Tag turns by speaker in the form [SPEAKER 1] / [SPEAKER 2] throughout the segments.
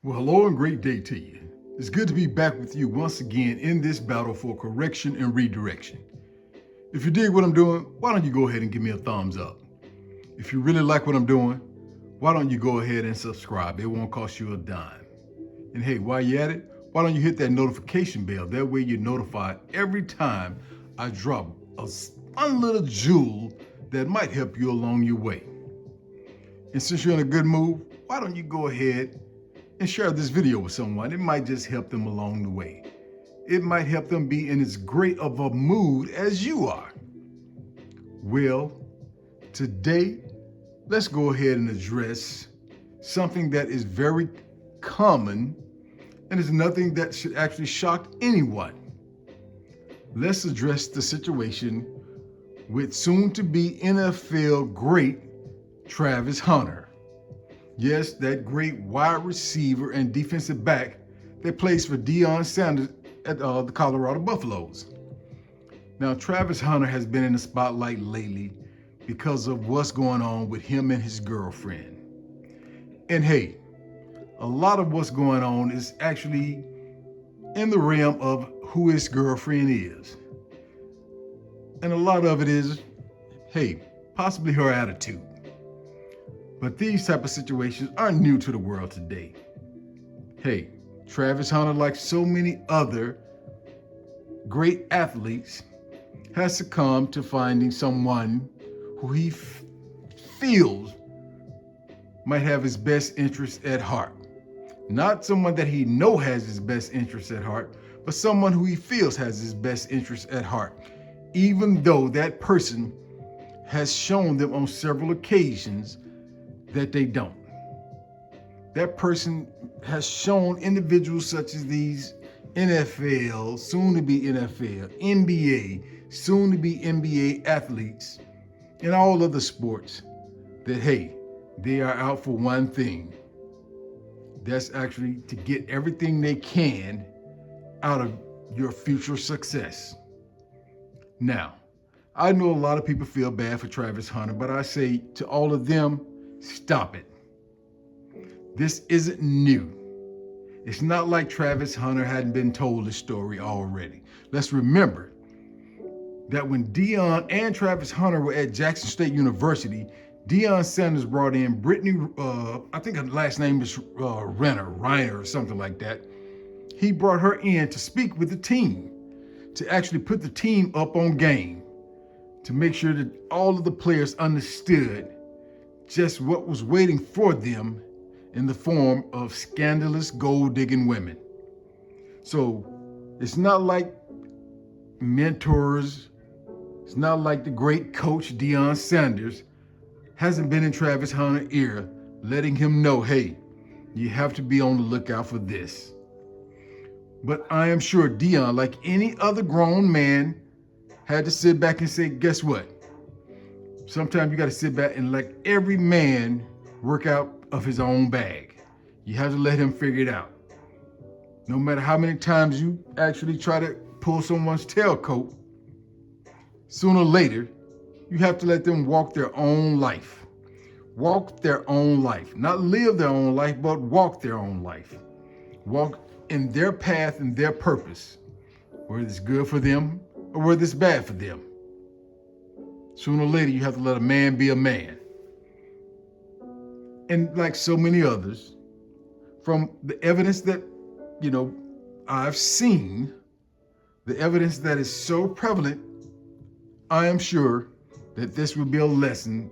[SPEAKER 1] Well, hello and great day to you. It's good to be back with you once again in this battle for correction and redirection. If you dig what I'm doing, why don't you go ahead and give me a thumbs up? If you really like what I'm doing, why don't you go ahead and subscribe? It won't cost you a dime. And hey, while you're at it, why don't you hit that notification bell? That way you're notified every time I drop a fun little jewel that might help you along your way. And since you're in a good mood, why don't you go ahead and share this video with someone? It might just help them along the way. It might help them be in as great of a mood as you are. Well, today, let's go ahead and address something that is very common and is nothing that should actually shock anyone. Let's address the situation with soon-to-be NFL great Travis Hunter. Yes, that great wide receiver and defensive back that plays for Deion Sanders at the Colorado Buffaloes. Now, Travis Hunter has been in the spotlight lately because of what's going on with him and his girlfriend. And hey, a lot of what's going on is actually in the realm of who his girlfriend is. And a lot of it is, hey, possibly her attitude. But these type of situations aren't new to the world today. Hey, Travis Hunter, like so many other great athletes, has succumbed to finding someone who he feels might have his best interest at heart. Not someone that he knows has his best interest at heart, but someone who he feels has his best interest at heart, even though that person has shown them on several occasions that they don't. That person has shown individuals such as these NFL, soon to be NFL, NBA, soon to be NBA athletes, and all other sports that, hey, they are out for one thing. That's actually to get everything they can out of your future success. Now, I know a lot of people feel bad for Travis Hunter, but I say to all of them, stop it. This isn't new. It's not like Travis Hunter hadn't been told the story already. Let's remember that when Deion and Travis Hunter were at Jackson State University, Deion Sanders brought in Brittany, I think her last name is Reiner or something like that. He brought her in to speak with the team, to actually put the team up on game, to make sure that all of the players understood just what was waiting for them in the form of scandalous gold-digging women. So it's not like mentors, it's not like the great coach Deion Sanders hasn't been in Travis Hunter's ear, letting him know, hey, you have to be on the lookout for this. But I am sure Deion, like any other grown man, had to sit back and say, guess what? Sometimes you got to sit back and let every man work out of his own bag. You have to let him figure it out. No matter how many times you actually try to pull someone's tailcoat, sooner or later, you have to let them walk their own life. Walk their own life. Not live their own life, but walk their own life. Walk in their path and their purpose, whether it's good for them or whether it's bad for them. Sooner or later, you have to let a man be a man. And like so many others, from the evidence that, I've seen, the evidence that is so prevalent, I am sure that this will be a lesson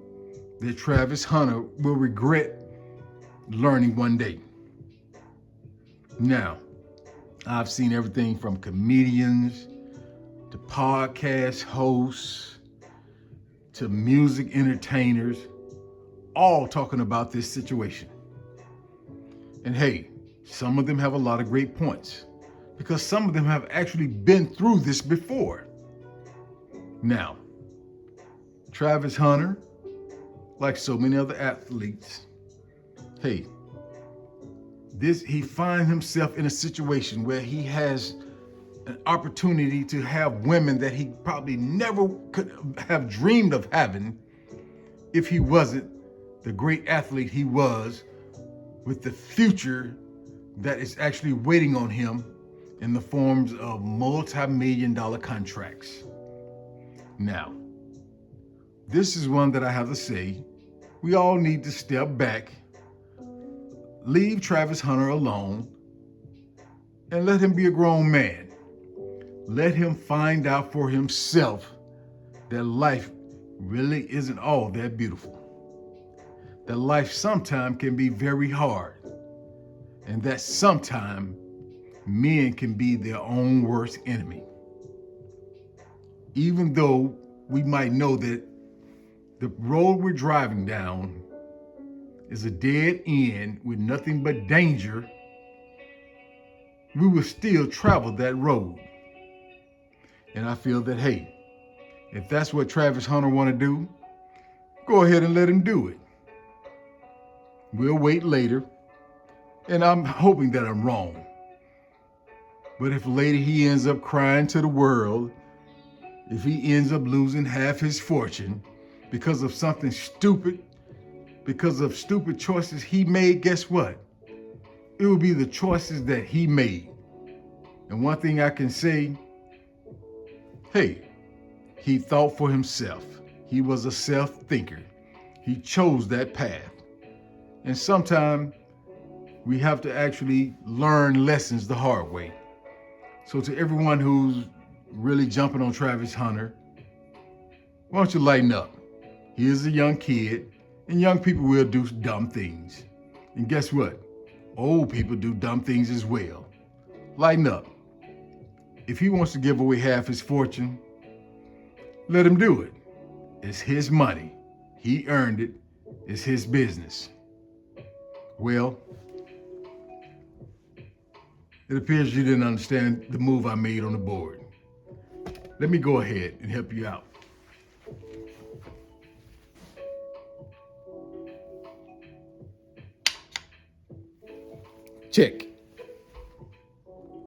[SPEAKER 1] that Travis Hunter will regret learning one day. Now, I've seen everything from comedians to podcast hosts to music entertainers, all talking about this situation. And hey, some of them have a lot of great points because some of them have actually been through this before. Now, Travis Hunter, like so many other athletes, hey, he finds himself in a situation where he has an opportunity to have women that he probably never could have dreamed of having if he wasn't the great athlete he was, with the future that is actually waiting on him in the forms of multi-million-dollar contracts. Now, this is one that I have to say, we all need to step back, leave Travis Hunter alone, and let him be a grown man. Let him find out for himself that life really isn't all that beautiful. That life sometimes can be very hard, and that sometimes men can be their own worst enemy. Even though we might know that the road we're driving down is a dead end with nothing but danger, we will still travel that road. And I feel that, hey, if that's what Travis Hunter want to do, go ahead and let him do it. We'll wait later, and I'm hoping that I'm wrong. But if later he ends up crying to the world, if he ends up losing half his fortune because of something stupid, because of stupid choices he made, guess what? It will be the choices that he made. And one thing I can say, hey, he thought for himself. He was a self-thinker. He chose that path. And sometimes we have to actually learn lessons the hard way. So to everyone who's really jumping on Travis Hunter, why don't you lighten up? He is a young kid, and young people will do dumb things. And guess what? Old people do dumb things as well. Lighten up. If he wants to give away half his fortune, let him do it. It's his money. He earned it. It's his business. Well, it appears you didn't understand the move I made on the board. Let me go ahead and help you out. Check.